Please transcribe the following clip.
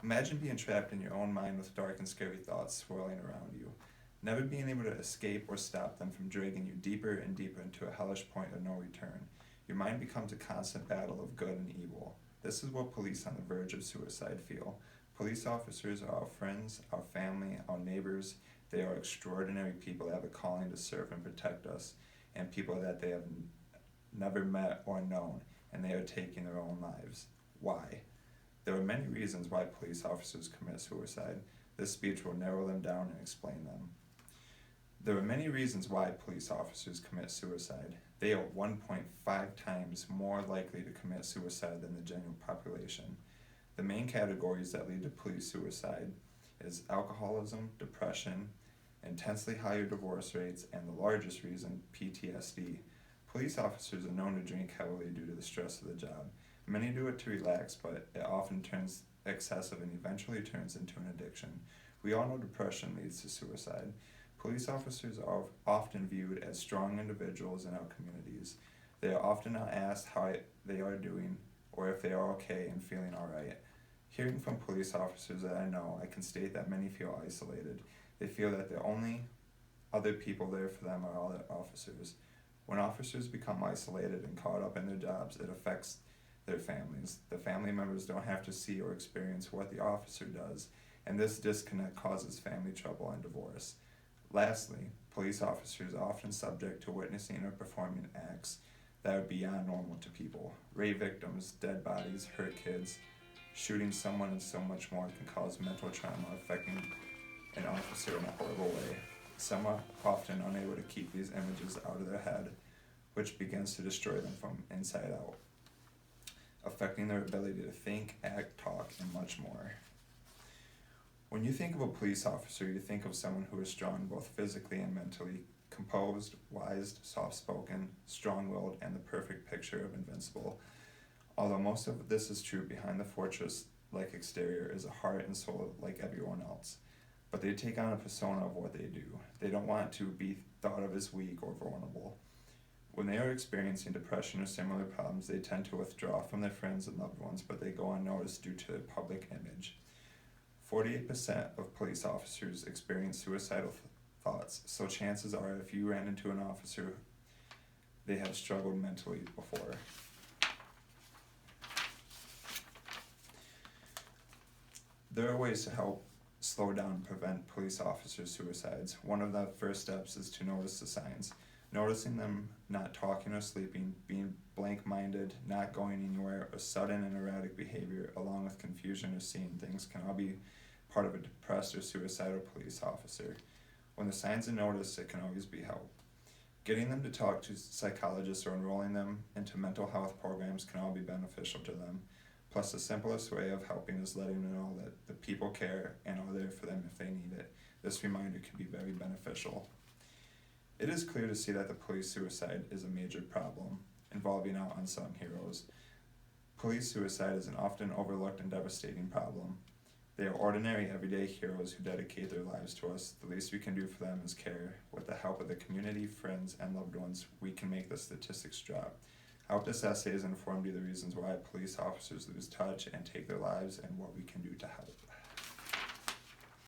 Imagine being trapped in your own mind with dark and scary thoughts swirling around you, never being able to escape or stop them from dragging you deeper and deeper into a hellish point of no return. Your mind becomes a constant battle of good and evil. This is what police on the verge of suicide feel. Police officers are our friends, our family, our neighbors. They are extraordinary people that have a calling to serve and protect us, and people that they have never met or known, and they are taking their own lives. Why? There are many reasons why police officers commit suicide. This speech will narrow them down and explain them. There are many reasons why police officers commit suicide. They are 1.5 times more likely to commit suicide than the general population. The main categories that lead to police suicide is alcoholism, depression, intensely higher divorce rates, and the largest reason, PTSD. Police officers are known to drink heavily due to the stress of the job. Many do it to relax, but it often turns excessive and eventually turns into an addiction. We all know depression leads to suicide. Police officers are often viewed as strong individuals in our communities. They are often not asked how they are doing or if they are okay and feeling alright. Hearing from police officers that I know, I can state that many feel isolated. They feel that the only other people there for them are other officers. When officers become isolated and caught up in their jobs, it affects their families. The family members don't have to see or experience what the officer does, and this disconnect causes family trouble and divorce. Lastly, police officers are often subject to witnessing or performing acts that are beyond normal to people. Rape victims, dead bodies, hurt kids, shooting someone, and so much more can cause mental trauma affecting an officer in a horrible way. Some are often unable to keep these images out of their head, which begins to destroy them from inside out, affecting their ability to think, act, talk, and much more. When you think of a police officer, you think of someone who is strong both physically and mentally, composed, wise, soft-spoken, strong-willed, and the perfect picture of invincible. Although most of this is true, behind the fortress-like exterior is a heart and soul like everyone else. But they take on a persona of what they do. They don't want to be thought of as weak or vulnerable. When they are experiencing depression or similar problems, they tend to withdraw from their friends and loved ones, but they go unnoticed due to their public image. 48% of police officers experience suicidal thoughts, so chances are if you ran into an officer, they have struggled mentally before. There are ways to help slow down and prevent police officers' suicides. One of the first steps is to notice the signs. Noticing them not talking or sleeping, being blank-minded, not going anywhere, or sudden and erratic behavior, along with confusion or seeing things, can all be part of a depressed or suicidal police officer. When the signs are noticed, it can always be helped. Getting them to talk to psychologists or enrolling them into mental health programs can all be beneficial to them. Plus, the simplest way of helping is letting them know that the people care and are there for them if they need it. This reminder can be very beneficial. It is clear to see that the police suicide is a major problem involving our unsung heroes. Police suicide is an often overlooked and devastating problem. They are ordinary, everyday heroes who dedicate their lives to us. The least we can do for them is care. With the help of the community, friends, and loved ones, we can make the statistics drop. I hope this essay has informed you the reasons why police officers lose touch and take their lives and what we can do to help.